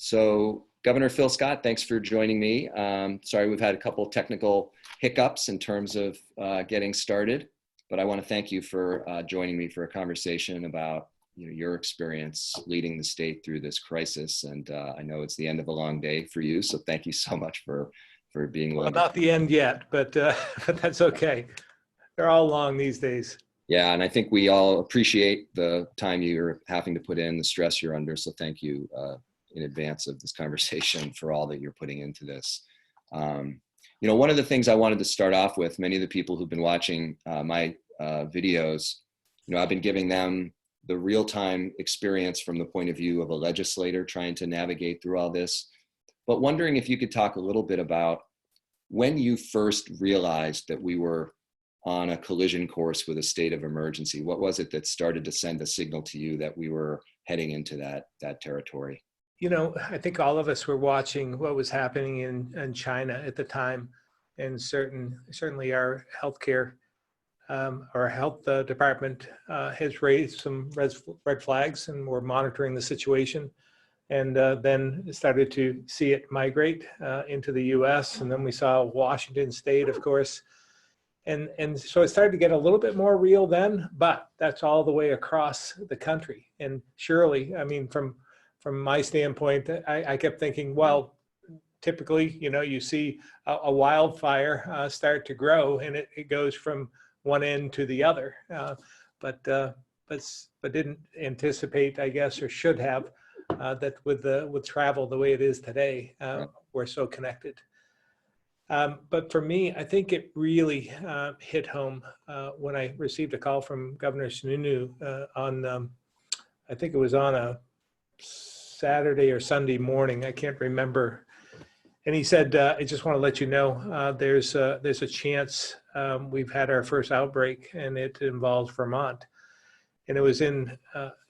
So Governor Phil Scott, thanks for joining me. Sorry, we've had a couple technical hiccups in terms of getting started, but I want to thank you for joining me for a conversation about your experience leading the state through this crisis. And I know it's the end of a long day for you, so thank you so much for being willing. Well, not the end yet, but that's okay. They're all long these days. Yeah, and I think we all appreciate the time you're having to put in, the stress you're under. So thank you in advance of this conversation for all that you're putting into this. One of the things I wanted to start off with, many of the people who've been watching my videos, I've been giving them the real-time experience from the point of view of a legislator trying to navigate through all this, but wondering if you could talk a little bit about when you first realized that we were on a collision course with a state of emergency. What was it that started to send a signal to you that we were heading into that territory? I think all of us were watching what was happening in China at the time, and certainly our healthcare, our health department has raised some red flags, and we're monitoring the situation. And then started to see it migrate into the U.S. And then we saw Washington State, of course. And so it started to get a little bit more real then, but that's all the way across the country. And surely, I mean, from my standpoint, I kept thinking, well, typically, you see a wildfire start to grow, and it goes from one end to the other, but didn't anticipate, I guess, or should have, that with travel the way it is today, we're so connected. But for me, I think it really hit home when I received a call from Governor Sununu on, I think it was on a Saturday or Sunday morning, I can't remember. And he said, I just want to let you know, there's a chance we've had our first outbreak, and it involves Vermont. And it was in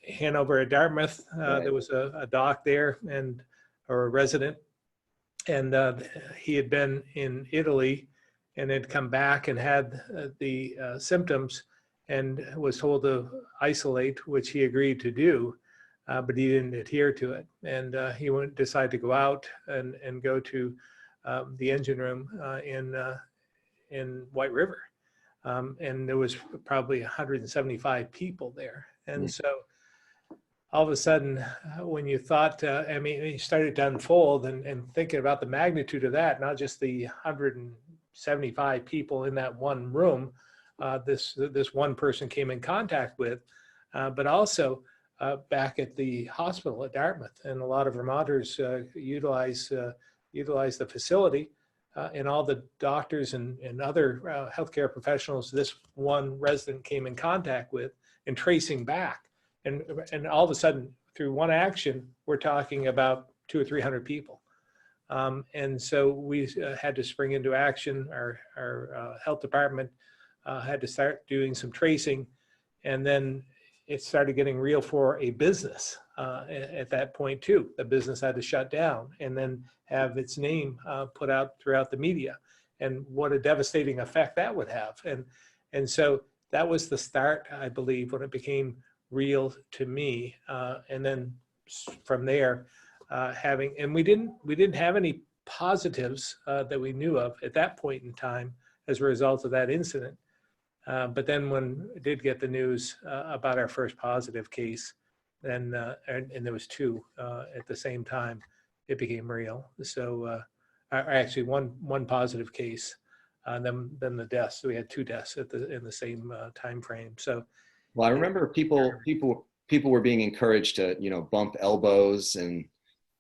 Hanover at Dartmouth. Right. There was a doc there or a resident. And he had been in Italy and had come back and had the symptoms and was told to isolate, which he agreed to do, but he didn't adhere to it. And he decided to go out and go to the engine room in White River. And there was probably 175 people there. And so all of a sudden, when you thought, it started to unfold and thinking about the magnitude of that, not just the 175 people in that one room, this one person came in contact with, but also back at the hospital at Dartmouth. And a lot of Vermonters utilize the facility, and all the doctors and other healthcare professionals this one resident came in contact with, and tracing back. And all of a sudden, through one action, we're talking about 200 or 300 people. And so we had to spring into action. Our health department had to start doing some tracing. And then it started getting real for a business at that point too. The business had to shut down and then have its name put out throughout the media. And what a devastating effect that would have. And so that was the start, I believe, when it became real to me, and then from there, we didn't have any positives that we knew of at that point in time as a result of that incident. But then when I did get the news about our first positive case, then and there was two at the same time, it became real. So actually one positive case, then the deaths. So we had two deaths in the same time frame. So. Well, I remember people were being encouraged to, bump elbows and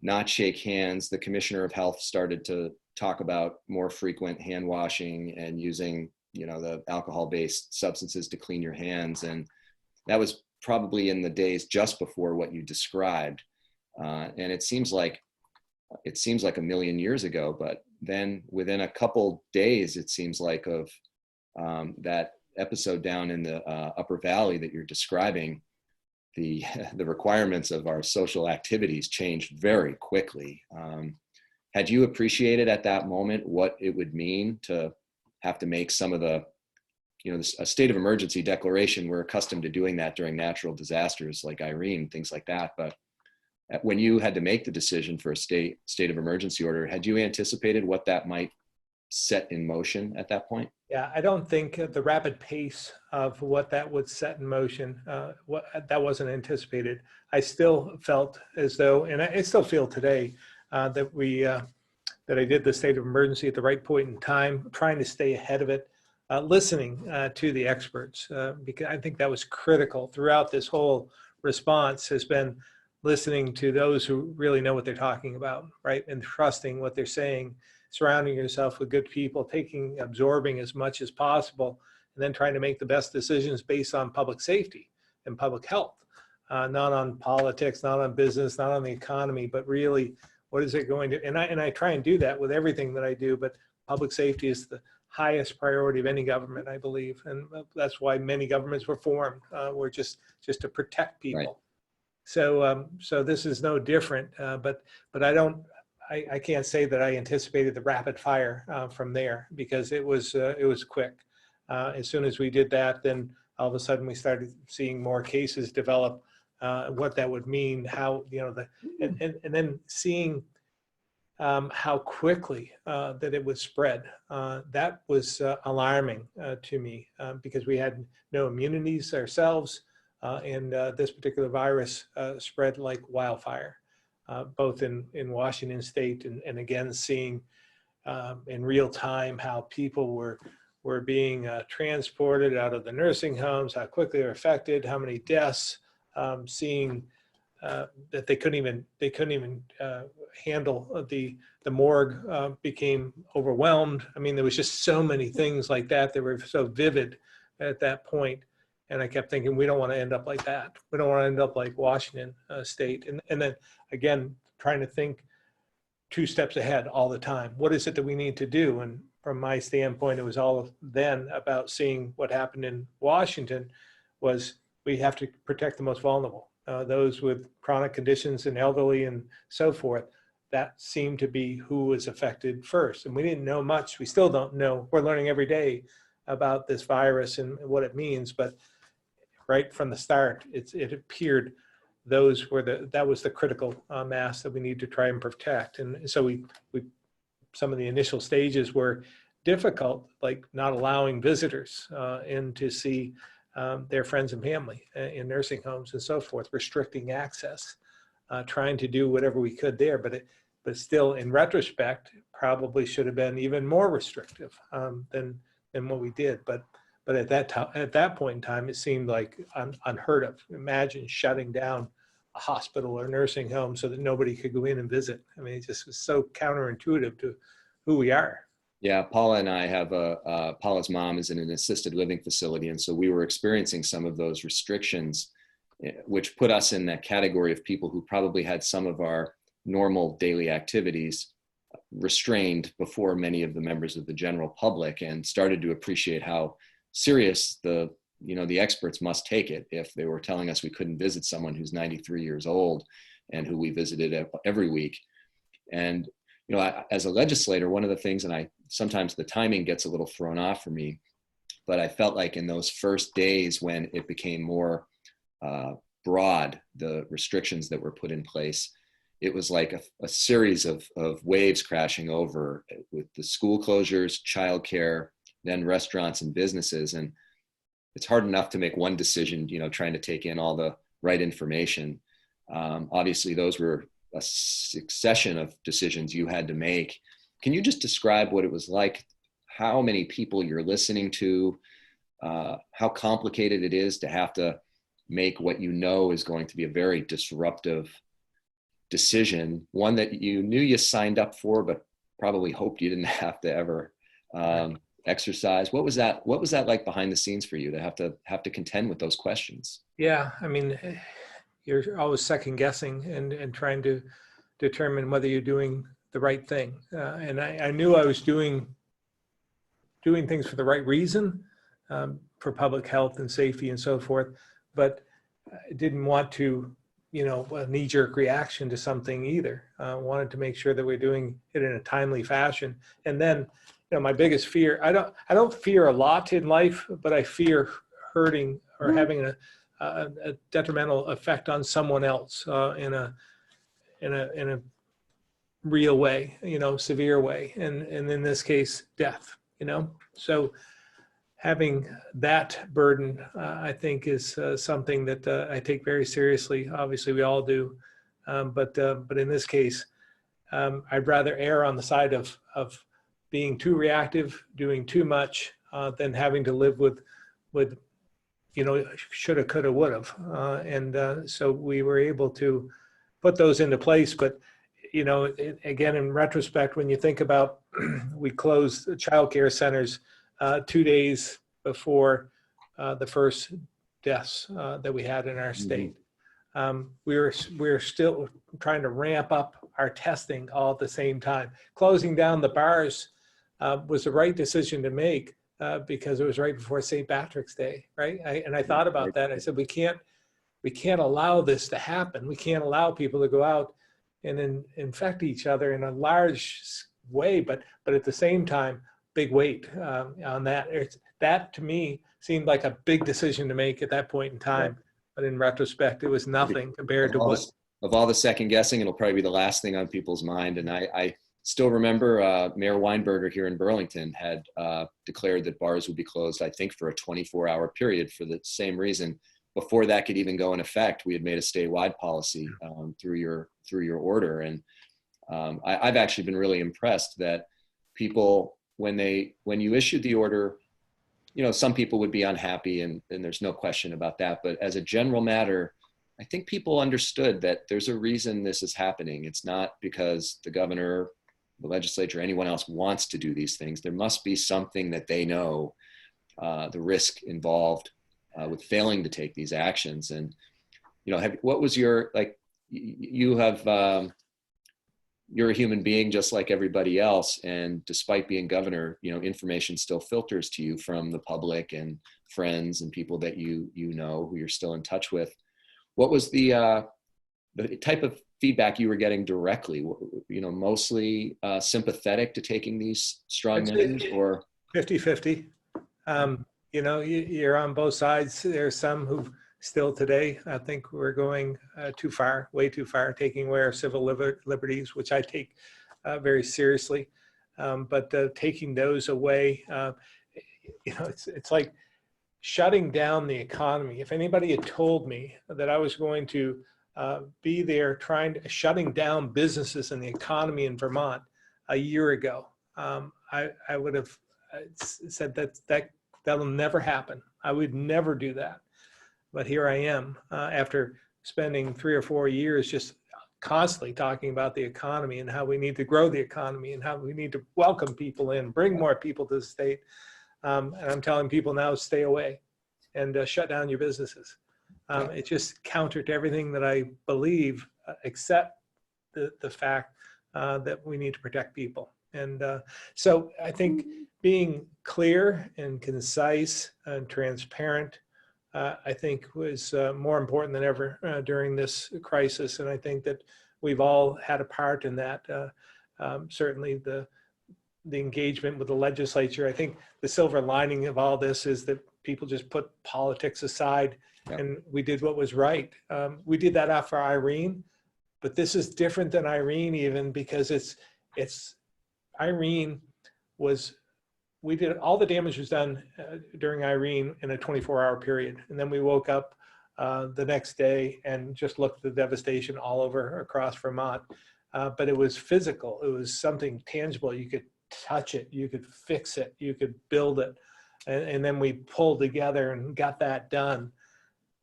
not shake hands. The Commissioner of Health started to talk about more frequent hand washing and using, the alcohol-based substances to clean your hands. And that was probably in the days just before what you described. And it seems like a million years ago, but then within a couple days, it seems like of that episode down in the Upper Valley that you're describing, the requirements of our social activities changed very quickly. Had you appreciated at that moment what it would mean to have to make some of a state of emergency declaration? We're accustomed to doing that during natural disasters like Irene, things like that. But when you had to make the decision for a state of emergency order, had you anticipated what that might set in motion at that point? Yeah, I don't think the rapid pace of what that would set in motion, that wasn't anticipated. I still felt as though, and I still feel today, that I did the state of emergency at the right point in time, trying to stay ahead of it, listening to the experts, because I think that was critical throughout this whole response, has been listening to those who really know what they're talking about, right? And trusting what they're saying, surrounding yourself with good people, absorbing as much as possible, and then trying to make the best decisions based on public safety and public health, not on politics, not on business, not on the economy, but really what is it going to, and I try and do that with everything that I do, but public safety is the highest priority of any government, I believe. And that's why many governments were formed, were just to protect people. Right. So this is no different, but I can't say that I anticipated the rapid fire from there, because it was quick. As soon as we did that, then all of a sudden we started seeing more cases develop, what that would mean, how, and then seeing how quickly that it would spread. That was alarming to me, because we had no immunities ourselves, and this particular virus spread like wildfire, both in Washington State, and again seeing in real time how people were being transported out of the nursing homes, how quickly they were affected, how many deaths, seeing that they couldn't even handle the morgue, became overwhelmed. I mean, there was just so many things like that that were so vivid at that point. And I kept thinking, we don't want to end up like that. We don't want to end up like Washington State. And then again, trying to think 2 steps ahead all the time. What is it that we need to do? And from my standpoint, it was all then about seeing what happened in Washington. Was we have to protect the most vulnerable, those with chronic conditions and elderly and so forth. That seemed to be who was affected first. And we didn't know much. We still don't know. We're learning every day about this virus and what it means. But right from the start, it appeared that was the critical mass that we need to try and protect. And so we some of the initial stages were difficult, like not allowing visitors in to see their friends and family in nursing homes and so forth, restricting access, trying to do whatever we could there. But still, in retrospect, probably should have been even more restrictive than what we did. But at that point in time, it seemed like unheard of. Imagine shutting down a hospital or nursing home so that nobody could go in and visit. I mean, it just was so counterintuitive to who we are. Yeah, Paula and I have Paula's mom is in an assisted living facility. And so we were experiencing some of those restrictions, which put us in that category of people who probably had some of our normal daily activities restrained before many of the members of the general public, and started to appreciate how serious the experts must take it if they were telling us we couldn't visit someone who's 93 years old and who we visited every week. And as a legislator, one of the things, and sometimes the timing gets a little thrown off for me, but I felt like in those first days when it became more broad, the restrictions that were put in place, it was like a series of waves crashing over, with the school closures, childcare, then restaurants and businesses. And it's hard enough to make one decision, trying to take in all the right information. Obviously, those were a succession of decisions you had to make. Can you just describe what it was like, how many people you're listening to, how complicated it is to have to make what is going to be a very disruptive decision, one that you knew you signed up for, but probably hoped you didn't have to ever exercise? What was that like behind the scenes for you to have to contend with those questions? Yeah, I mean, you're always second guessing and trying to determine whether you're doing the right thing. And I knew I was doing things for the right reason, for public health and safety and so forth, but I didn't want to, a knee-jerk reaction to something either. Wanted to make sure that we're doing it in a timely fashion. And then, my biggest fear, I don't fear a lot in life, but I fear hurting or having a detrimental effect on someone else in a in a real way, severe way, and in this case, death. So having that burden, I think, is something that I take very seriously. Obviously, we all do, but in this case, I'd rather err on the side of being too reactive, doing too much, than having to live with shoulda, coulda, woulda. So we were able to put those into place. But, again, in retrospect, when you think about we closed childcare centers 2 days before the first deaths that we had in our state. We were still trying to ramp up our testing all at the same time. Closing down the bars was the right decision to make because it was right before St. Patrick's Day, right? I thought about that. I said, we can't allow this to happen. We can't allow people to go out and infect each other in a large way, but at the same time, big weight on that. That to me seemed like a big decision to make at that point in time. But in retrospect, it was nothing compared to what. Of all the second guessing, it'll probably be the last thing on people's mind. And I still remember Mayor Weinberger here in Burlington had declared that bars would be closed, I think, for a 24-hour period for the same reason. Before that could even go in effect, we had made a statewide policy through your order. And I've actually been really impressed that people, when you issued the order, some people would be unhappy, and there's no question about that. But as a general matter, I think people understood that there's a reason this is happening. It's not because the governor, the legislature, anyone else wants to do these things. There must be something that they know, the risk involved with failing to take these actions. And, what was your, you're a human being just like everybody else. And despite being governor, information still filters to you from the public and friends and people that who you're still in touch with. What was the type of feedback you were getting directly? Mostly sympathetic to taking these strong measures, or 50-50. You're on both sides. There's some who still today, I think we're going too far, way too far, taking away our civil liberties, which I take very seriously. But taking those away, it's like shutting down the economy. If anybody had told me that I was going to be there shutting down businesses and the economy in Vermont a year ago, I would have said that'll never happen. I would never do that. But here I am after spending 3 or 4 years just constantly talking about the economy and how we need to grow the economy and how we need to welcome people in, bring more people to the state. And I'm telling people now, stay away and shut down your businesses. It's just counter to everything that I believe, except the fact that we need to protect people. And so I think being clear and concise and transparent, I think was more important than ever during this crisis. And I think that we've all had a part in that. Certainly the engagement with the legislature. I think the silver lining of all this is that people just put politics aside and we did what was right. We did that after Irene, but this is different than Irene even because it's Irene was, we did, all the damage was done during Irene in a 24-hour period. And then we woke up the next day and just looked at the devastation all over across Vermont. But it was physical. It was something tangible. You could touch it, you could fix it, you could build it. And then we pulled together and got that done.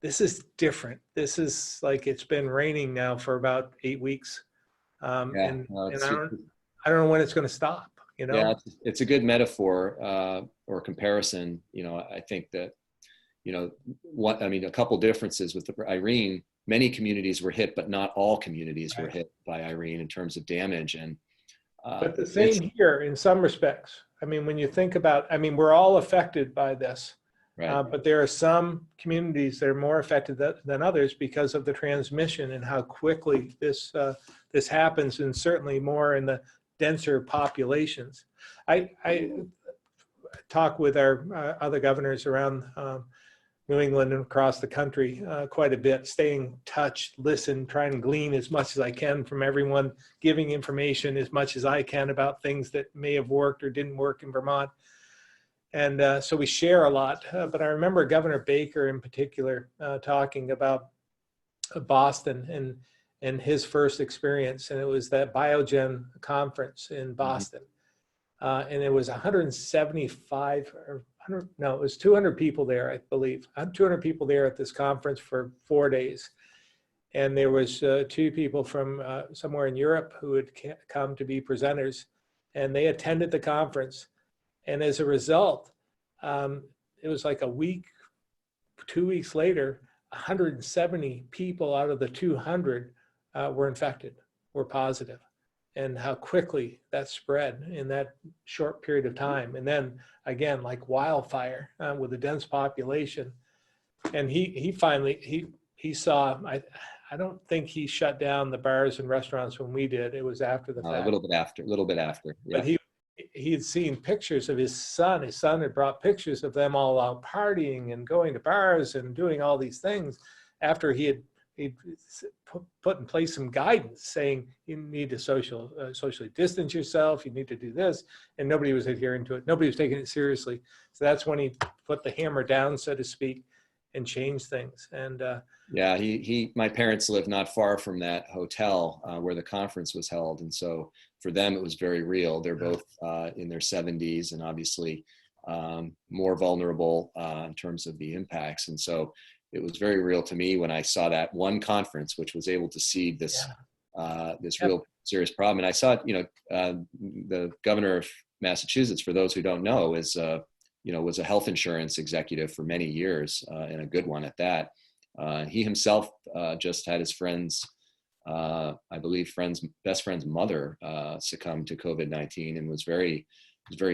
This is different. This is like, it's been raining now for about 8 weeks. And I don't know when it's going to stop. Yeah, it's a good metaphor or comparison. I think that, a couple differences with Irene. Many communities were hit, but not all communities were hit by Irene in terms of damage. And but the same here in some respects. When you think about, we're all affected by this, but there are some communities that are more affected than others because of the transmission and how quickly this happens, and certainly more in the denser populations. I talk with our other governors around New England and across the country quite a bit, staying in touch, listen, try and glean as much as I can from everyone, giving information as much as I can about things that may have worked or didn't work in Vermont. And so we share a lot. But I remember Governor Baker in particular talking about Boston and his first experience. And it was that Biogen conference in Boston. And it was 175 or 100, no, it was 200 people there, I believe. 200 people there at this conference for 4 days. And there was 2 people from somewhere in Europe who had come to be presenters, and they attended the conference. And as a result, it was like a week, 2 weeks later, 170 people out of the 200 were infected, were positive. And how quickly that spread in that short period of time. And then again, like wildfire with a dense population. And he finally, he saw, I don't think he shut down the bars and restaurants when we did. It was after the fact. A little bit after. Yeah. But he had seen pictures of his son. His son had brought pictures of them all out partying and going to bars and doing all these things after he'd put in place some guidance saying you need to socially distance yourself, you need to do this, and nobody was adhering to it. Nobody was taking it seriously. So that's when he put the hammer down, so to speak, and changed things. And yeah, my parents lived not far from that hotel where the conference was held, and so for them it was very real. They're both in their 70s and obviously more vulnerable in terms of the impacts, and so it was very real to me when I saw that one conference, which was able to see this this real serious problem. And I saw, the governor of Massachusetts, for those who don't know, was a health insurance executive for many years, and a good one at that. He himself just had his I believe best friend's mother succumb to COVID-19, and it was very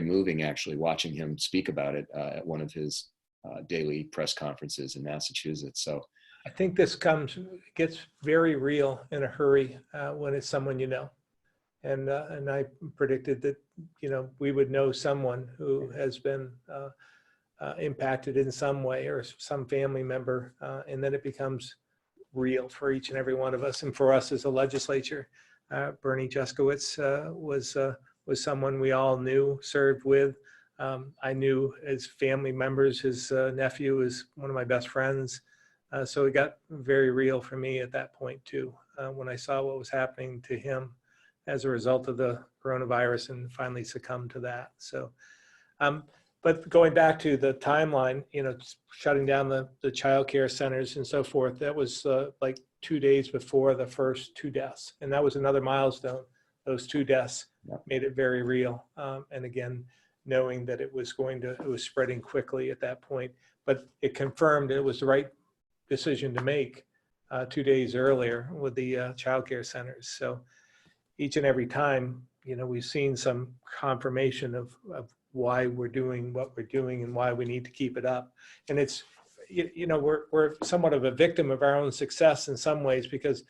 moving actually watching him speak about it at one of his daily press conferences in Massachusetts. So I think this gets very real in a hurry when it's someone you know. And I predicted that, we would know someone who has been impacted in some way or some family member, and then it becomes real for each and every one of us. And for us as a legislature, Bernie Juskowitz was someone we all knew, served with. I knew his family members. His nephew is one of my best friends. So it got very real for me at that point too, when I saw what was happening to him as a result of the coronavirus and finally succumbed to that. So, but going back to the timeline, shutting down the child care centers and so forth, that was like 2 days before the first 2 deaths. And that was another milestone. Those 2 deaths made it very real. And again, knowing that it was spreading quickly at that point, but it confirmed it was the right decision to make 2 days earlier with the childcare centers. So each and every time, we've seen some confirmation of why we're doing what we're doing and why we need to keep it up. And it's, we're somewhat of a victim of our own success in some ways, because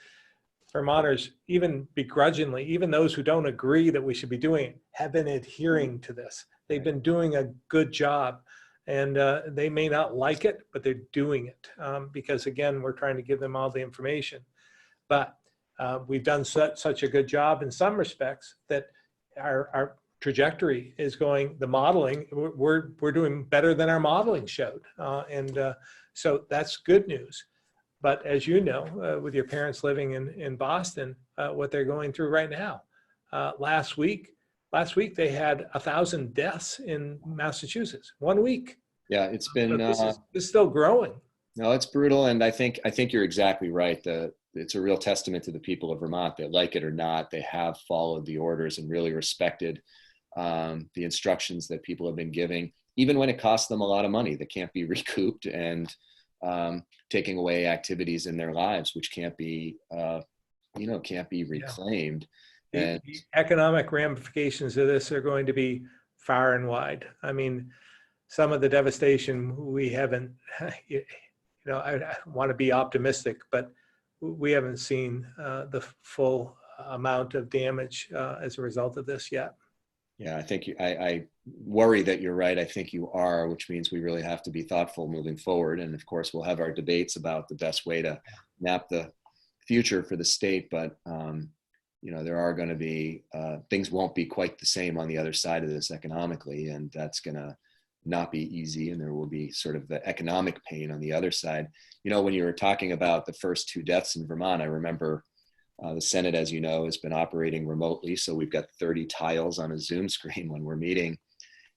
Vermonters, even begrudgingly, even those who don't agree that we should be doing it, have been adhering to this. They've been doing a good job, and they may not like it, but they're doing it because, again, we're trying to give them all the information. But we've done such a good job in some respects that our trajectory is going, the modeling, we're doing better than our modeling showed. So that's good news. But as you know, with your parents living in Boston, what they're going through right now, last week they had 1,000 deaths in Massachusetts, 1 week. Yeah, it's been, this is still growing. No, it's brutal. And I think you're exactly right. It's a real testament to the people of Vermont that, like it or not, they have followed the orders and really respected the instructions that people have been giving, even when it costs them a lot of money that can't be recouped, and taking away activities in their lives, which can't be reclaimed. The economic ramifications of this are going to be far and wide. I mean, some of the devastation we haven't, I want to be optimistic, but we haven't seen the full amount of damage as a result of this yet. Yeah, I think I worry that you're right. I think you are, which means we really have to be thoughtful moving forward. And of course, we'll have our debates about the best way to map the future for the state. But there are going to be things won't be quite the same on the other side of this economically, and that's going to not be easy. And there will be sort of the economic pain on the other side. When you were talking about the first 2 deaths in Vermont, I remember. The Senate, as you know, has been operating remotely, so we've got 30 tiles on a Zoom screen when we're meeting.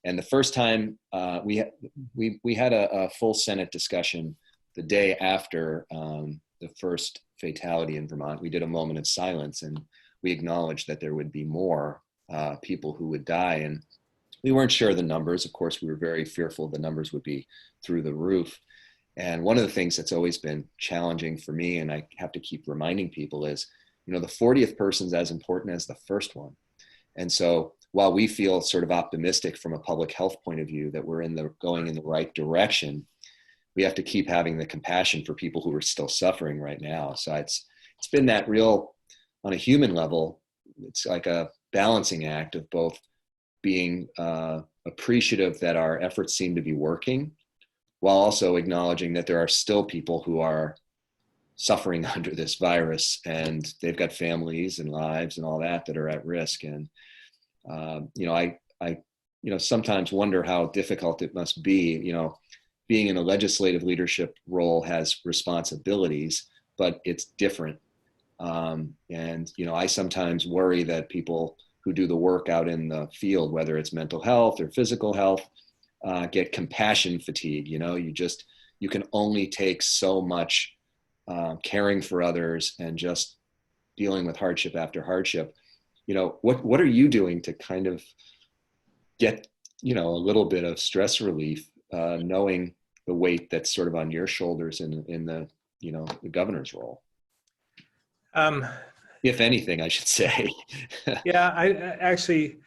And the first time we had a full Senate discussion the day after the first fatality in Vermont. We did a moment of silence, and we acknowledged that there would be more people who would die. And we weren't sure of the numbers. Of course, we were very fearful the numbers would be through the roof. And one of the things that's always been challenging for me, and I have to keep reminding people, is the 40th person's as important as the first one. And so while we feel sort of optimistic from a public health point of view that we're going in the right direction, we have to keep having the compassion for people who are still suffering right now. So it's been that real, on a human level, it's like a balancing act of both being appreciative that our efforts seem to be working, while also acknowledging that there are still people who are suffering under this virus, and they've got families and lives and all that are at risk. And I sometimes wonder how difficult it must be. Being in a legislative leadership role has responsibilities, but it's different. And I sometimes worry that people who do the work out in the field, whether it's mental health or physical health, get compassion fatigue. You can only take so much caring for others and just dealing with hardship after hardship. What are you doing to kind of get, a little bit of stress relief, knowing the weight that's sort of on your shoulders in the, the governor's role? If anything, I should say. Yeah, I actually,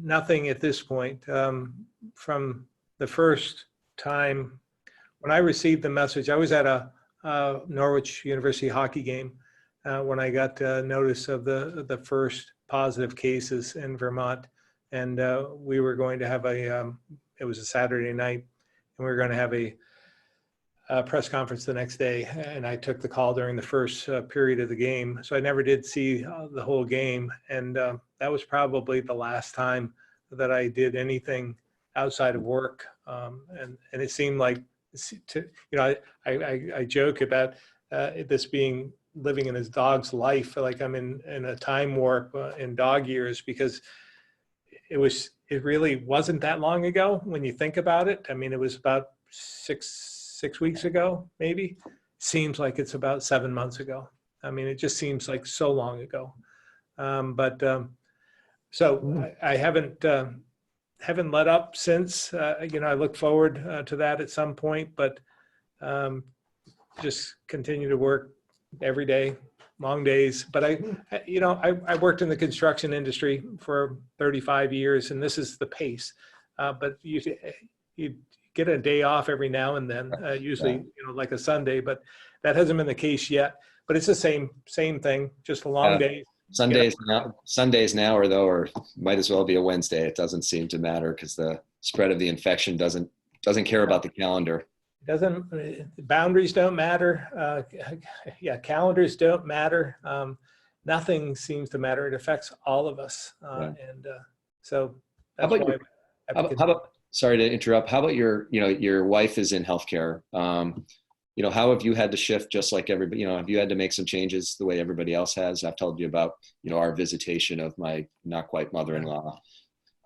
nothing at this point. From the first time when I received the message, I was at a Norwich University hockey game when I got notice of the first positive cases in Vermont, and we were going to have it was a Saturday night, and we were going to have a press conference the next day, and I took the call during the first period of the game, so I never did see the whole game, and that was probably the last time that I did anything outside of work, and it seemed like, I joke about this being living in his dog's life, like I'm in a time warp in dog years, because it really wasn't that long ago when you think about it. I mean, it was about six weeks ago, maybe. Seems like it's about 7 months ago. I mean, it just seems like so long ago. So I haven't let up since. I look forward to that at some point, but just continue to work every day, long days. But I worked in the construction industry for 35 years, and this is the pace. But you get a day off every now and then, usually like a Sunday, but that hasn't been the case yet. But it's the same thing, just a long day. Sundays now, or might as well be a Wednesday. It doesn't seem to matter because the spread of the infection doesn't care about the calendar. Boundaries don't matter. Calendars don't matter. Nothing seems to matter. It affects all of us. And so that's why. How about, sorry to interrupt. How about your wife is in healthcare. How have you had to shift just like everybody, have you had to make some changes the way everybody else has? I've told you about, our visitation of my not quite mother-in-law.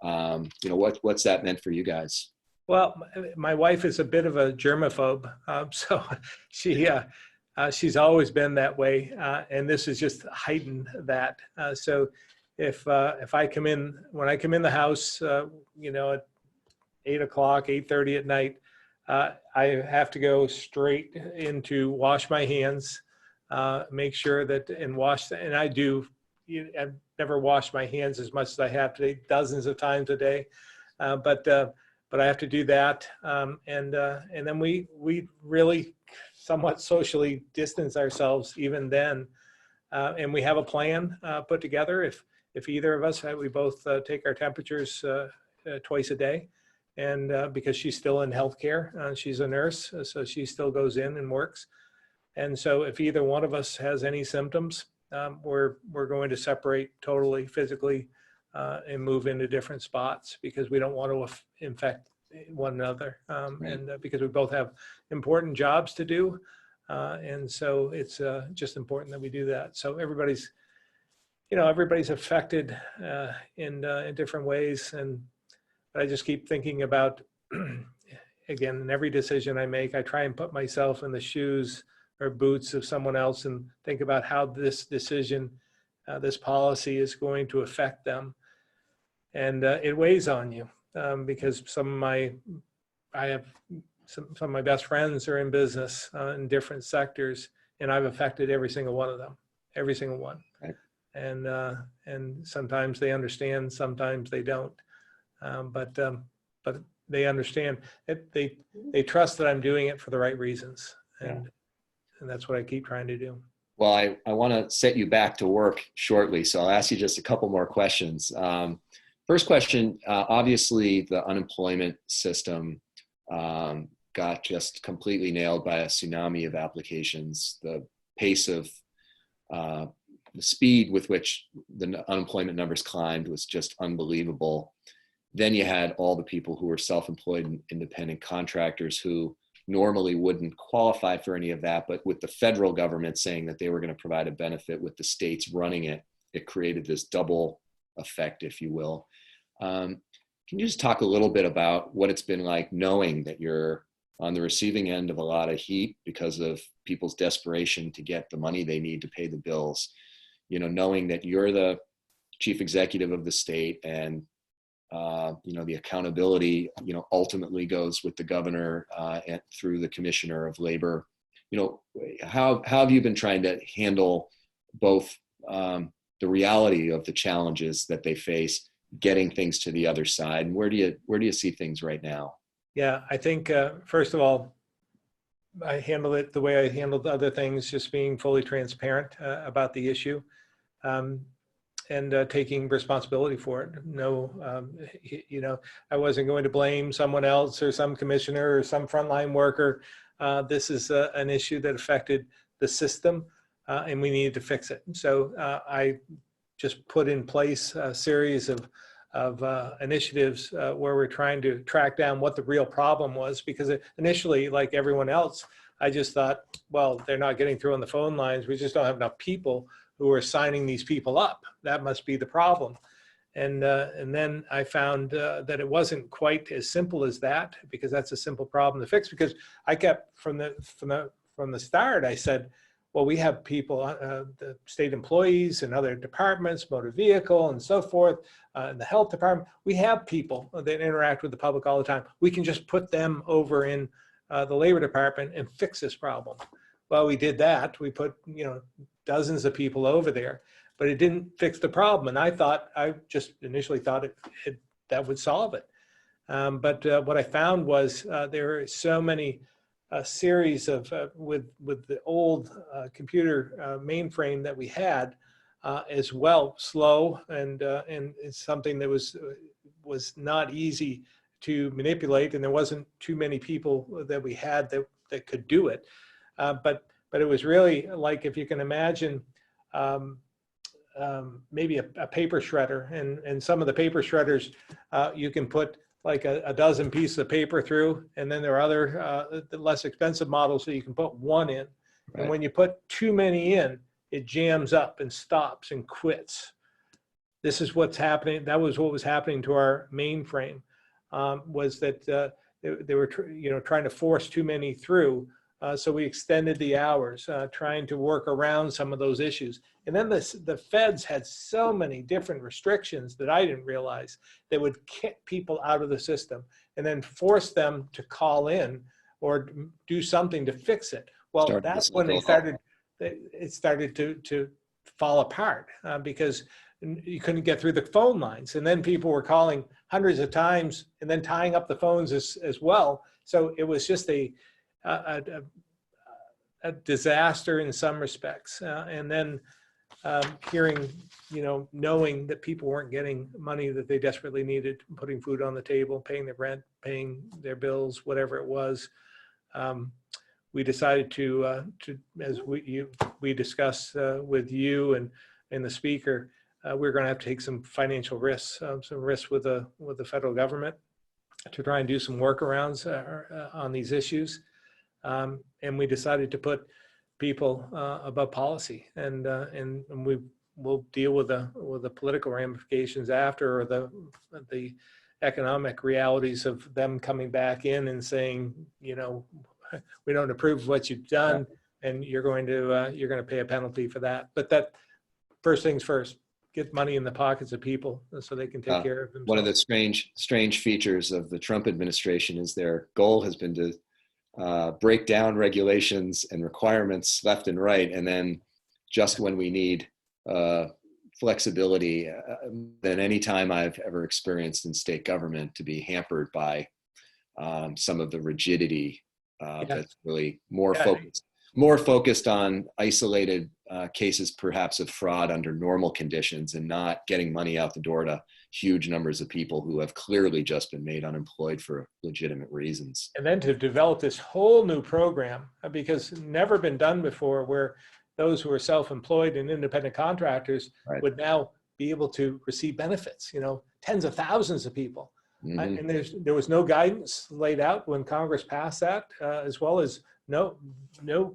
What's that meant for you guys? Well, my wife is a bit of a germaphobe. So she's always been that way. And this has just heightened that. So if I come in, when I come in the house, at 8 o'clock, 8:30 at night, I have to go straight into wash my hands, make sure that, and I do, I've never washed my hands as much as I have today, dozens of times a day. But I have to do that. And then we really somewhat socially distance ourselves even then. And we have a plan put together. if either of us, we both take our temperatures twice a day. And because she's still in healthcare, she's a nurse, so she still goes in and works. And so if either one of us has any symptoms, we're going to separate totally physically and move into different spots because we don't want to infect one another. Right. And because we both have important jobs to do. And so it's just important that we do that. So everybody's affected in different ways. And I just keep thinking about, again, in every decision I make, I try and put myself in the shoes or boots of someone else and think about how this decision, this policy is going to affect them. And it weighs on you because some of my best friends are in business in different sectors, and I've affected every single one of them, every single one. Right. And sometimes they understand, sometimes they don't. But they understand it. They trust that I'm doing it for the right reasons. And that's what I keep trying to do. Well, I want to set you back to work shortly, so I'll ask you just a couple more questions. First question, obviously the unemployment system got just completely nailed by a tsunami of applications. The pace of the speed with which the unemployment numbers climbed was just unbelievable. Then you had all the people who were self-employed and independent contractors who normally wouldn't qualify for any of that, but with the federal government saying that they were going to provide a benefit with the states running it, it created this double effect, if you will. Can you just talk a little bit about what it's been like knowing that you're on the receiving end of a lot of heat because of people's desperation to get the money they need to pay the bills, knowing that you're the chief executive of the state and the accountability, ultimately goes with the governor and through the commissioner of labor. How have you been trying to handle both the reality of the challenges that they face, getting things to the other side, and where do you see things right now? Yeah, I think first of all, I handle it the way I handled other things, just being fully transparent about the issue. And taking responsibility for it. No, I wasn't going to blame someone else or some commissioner or some frontline worker. This is an issue that affected the system, and we needed to fix it. So I just put in place a series of initiatives where we're trying to track down what the real problem was. Because initially, like everyone else, I just thought, well, they're not getting through on the phone lines. We just don't have enough people who are signing these people up. That must be the problem. And then I found that it wasn't quite as simple as that, because that's a simple problem to fix. Because I kept from the start, I said, well, we have people, the state employees and other departments, motor vehicle and so forth, and the health department. We have people that interact with the public all the time. We can just put them over in the labor department and fix this problem. Well, we did that. We put, dozens of people over there, but it didn't fix the problem. And I just initially thought that would solve it. But what I found was there are so many series of, with the old computer mainframe that we had as well, slow, and it's something that was not easy to manipulate, and there wasn't too many people that we had that could do it. But it was really like, if you can imagine, maybe a paper shredder, and some of the paper shredders, you can put like a dozen pieces of paper through, and then there are other less expensive models that you can put one in. Right. And when you put too many in, it jams up and stops and quits. This is what's happening. That was what was happening to our mainframe, was that they were trying to force too many through. So we extended the hours, trying to work around some of those issues. And then the feds had so many different restrictions that I didn't realize that would kick people out of the system and then force them to call in or do something to fix it. Well, that's when it started to fall apart because you couldn't get through the phone lines. And then people were calling hundreds of times and then tying up the phones as well. So it was just a disaster in some respects. And then hearing, knowing that people weren't getting money that they desperately needed, putting food on the table, paying their rent, paying their bills, whatever it was. We decided to as we discussed with you and the speaker, we're going to have to take some financial risks, some risks with the federal government to try and do some workarounds on these issues. And we decided to put people above policy, and we will deal with the political ramifications after, or the economic realities of them coming back in and saying, we don't approve of what you've done, and you're going to pay a penalty for that. But that, first things first, get money in the pockets of people so they can take care of themselves. One of the strange features of the Trump administration is their goal has been to break down regulations and requirements left and right, and then just when we need flexibility than any time I've ever experienced in state government, to be hampered by some of the rigidity that's really more focused on isolated cases, perhaps of fraud under normal conditions, and not getting money out the door to huge numbers of people who have clearly just been made unemployed for legitimate reasons. And then to develop this whole new program, because never been done before, where those who are self-employed and independent contractors would now be able to receive benefits, tens of thousands of people. Mm-hmm. And there was no guidance laid out when Congress passed that, as well as no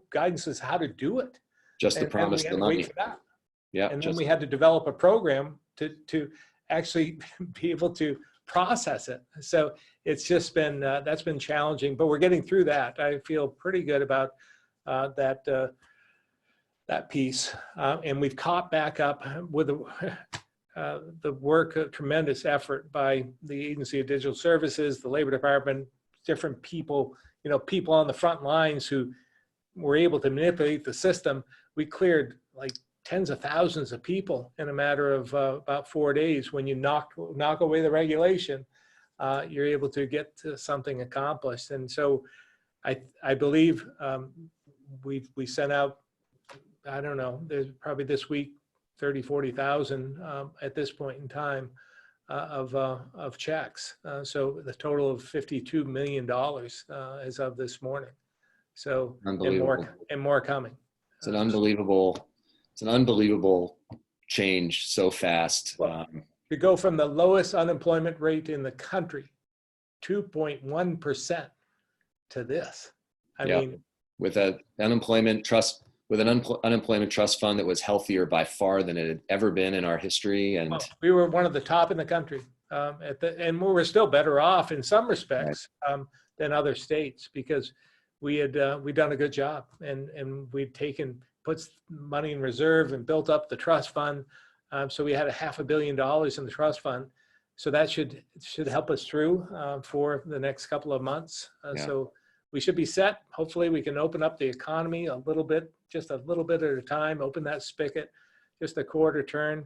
guidance as how to do it. Just the promise of the money. For that. Yeah. And then we had to develop a program to actually be able to process it. So it's just been, that's been challenging, but we're getting through that. I feel pretty good about that piece. And we've caught back up with the work, a tremendous effort by the Agency of Digital Services, the Labor Department, different people, people on the front lines who were able to manipulate the system. We cleared like tens of thousands of people in a matter of about 4 days. When you knock away the regulation, you're able to get something accomplished. And so I believe we sent out, I don't know, there's probably this week 30, 40,000 at this point in time of checks. So the total of $52 million as of this morning. So and more coming. It's an unbelievable change so fast. Well, to go from the lowest unemployment rate in the country, 2.1%, to this. I mean, with an unemployment trust fund that was healthier by far than it had ever been in our history, and we were one of the top in the country, and we were still better off in some respects than other states, because we'd done a good job, and we'd put money in reserve and built up the trust fund. So we had $500 million in the trust fund. So that should help us through for the next couple of months. So we should be set. Hopefully we can open up the economy a little bit, just a little bit at a time, open that spigot, just a quarter turn,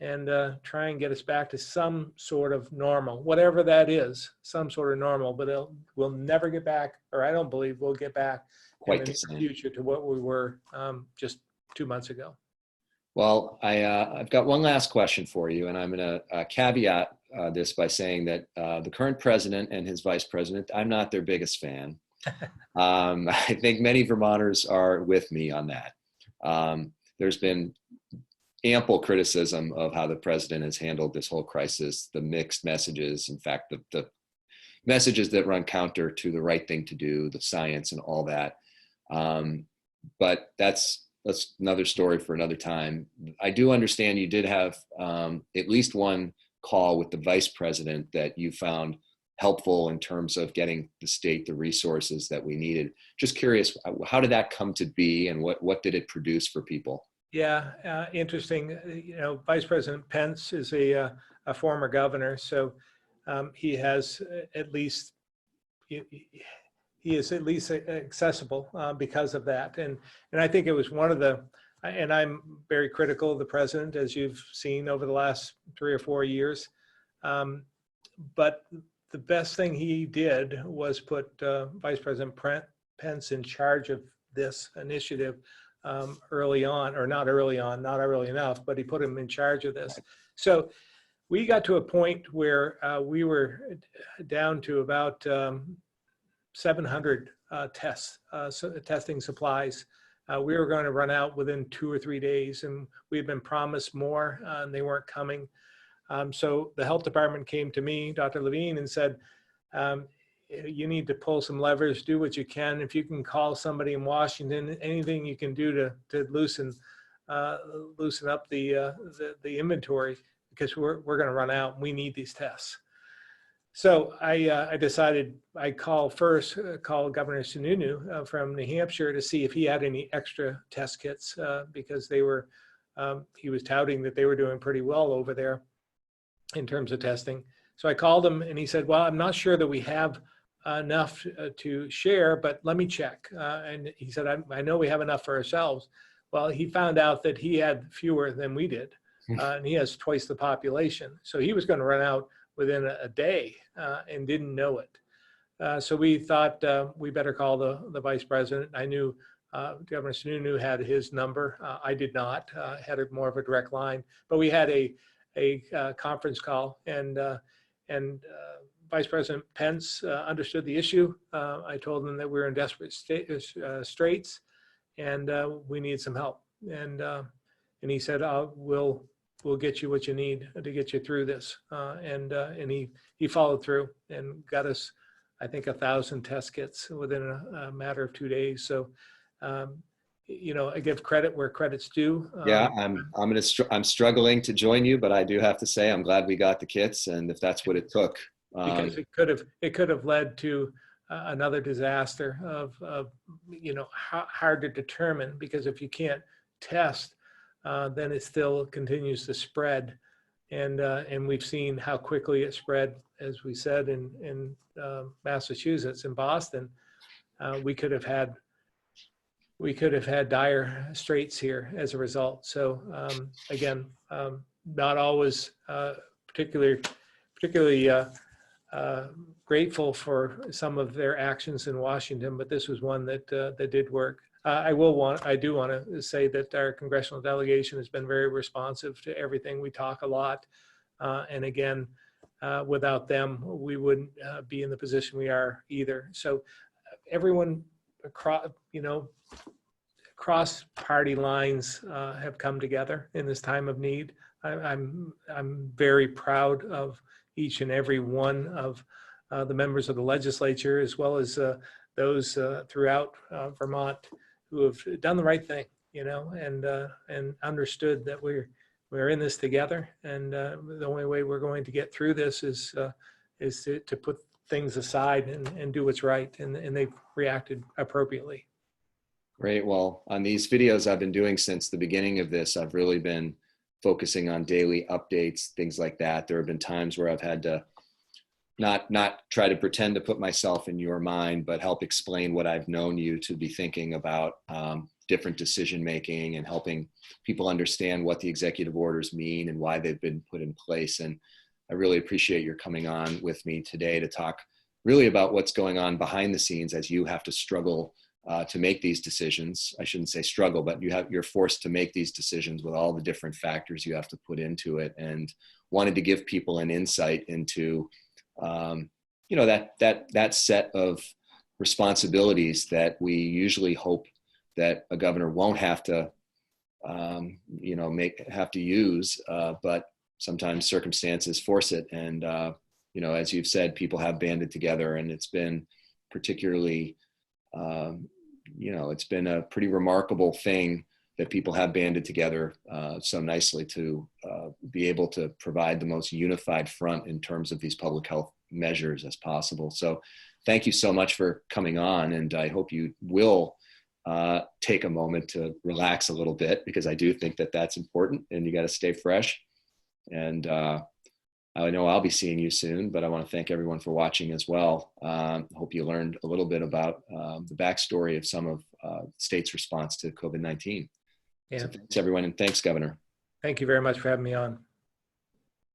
and try and get us back to some sort of normal, whatever that is, some sort of normal. But we'll never get back, or I don't believe we'll get back quite in the the future to what we were just 2 months ago. Well, I've got one last question for you, and I'm going to caveat this by saying that the current president and his vice president, I'm not their biggest fan. I think many Vermonters are with me on that. There's been ample criticism of how the president has handled this whole crisis, the mixed messages, in fact, the messages that run counter to the right thing to do, the science and all that. But that's another story for another time. I do understand you did have at least one call with the vice president that you found helpful in terms of getting the state the resources that we needed. Just curious, how did that come to be, and what did it produce for people? Yeah, interesting. Vice President Pence is a former governor, so he has at least he is at least accessible because of that. And I think it was one of the, and I'm very critical of the president, as you've seen over the last 3 or 4 years. But the best thing he did was put Vice President Pence in charge of this initiative early on, or not early on, not early enough, but he put him in charge of this. So we got to a point where we were down to about 700 testing supplies. We were going to run out within 2 or 3 days, and we'd been promised more, and they weren't coming. So the health department came to me, Dr. Levine, and said, you need to pull some levers, do what you can. If you can call somebody in Washington, anything you can do to loosen up the inventory, because we're going to run out and we need these tests. So I decided I'd call Governor Sununu from New Hampshire to see if he had any extra test kits, because he was touting that they were doing pretty well over there in terms of testing. So I called him and he said, well, I'm not sure that we have enough to share, but let me check. And he said, I know we have enough for ourselves. Well, he found out that he had fewer than we did, and he has twice the population. So he was going to run out within a day and didn't know it. So we thought we better call the vice president. I knew Governor Sununu had his number. I did not, had more of a direct line, but we had a conference call, and Vice President Pence understood the issue. I told him that we were in desperate straits and we need some help. And he said, we'll get you what you need to get you through this. And he followed through and got us, I think, 1,000 test kits within a matter of 2 days. So, I give credit where credit's due. Yeah, I'm struggling to join you, but I do have to say I'm glad we got the kits, and if that's what it took. Because it could have led to another disaster of hard to determine, because if you can't test, then it still continues to spread, and we've seen how quickly it spread. As we said in Massachusetts, in Boston, we could have had dire straits here as a result. So again, not always particularly grateful for some of their actions in Washington, but this was one that did work. I do want to say that our congressional delegation has been very responsive to everything. We talk a lot, and again, without them, we wouldn't be in the position we are either. So everyone across party lines have come together in this time of need. I'm very proud of each and every one of the members of the legislature, as well as those throughout Vermont, who have done the right thing, and understood that we're in this together, and the only way we're going to get through this is to put things aside and do what's right, and they've reacted appropriately. Great. Well, on these videos I've been doing since the beginning of this, I've really been focusing on daily updates, things like that. There have been times where I've had to not try to pretend to put myself in your mind, but help explain what I've known you to be thinking about, different decision making, and helping people understand what the executive orders mean and why they've been put in place. And I really appreciate your coming on with me today to talk really about what's going on behind the scenes as you have to struggle to make these decisions. I shouldn't say struggle, but you're forced to make these decisions with all the different factors you have to put into it, and wanted to give people an insight into, that set of responsibilities that we usually hope that a governor won't have to, have to use, but sometimes circumstances force it. And, as you've said, people have banded together, and it's been particularly, it's been a pretty remarkable thing that people have banded together so nicely to be able to provide the most unified front in terms of these public health measures as possible. So thank you so much for coming on, and I hope you will take a moment to relax a little bit, because I do think that that's important, and you got to stay fresh. And I know I'll be seeing you soon, but I want to thank everyone for watching as well. Hope you learned a little bit about the backstory of some of state's response to COVID-19. Yeah. So thanks everyone, and thanks, Governor. Thank you very much for having me on.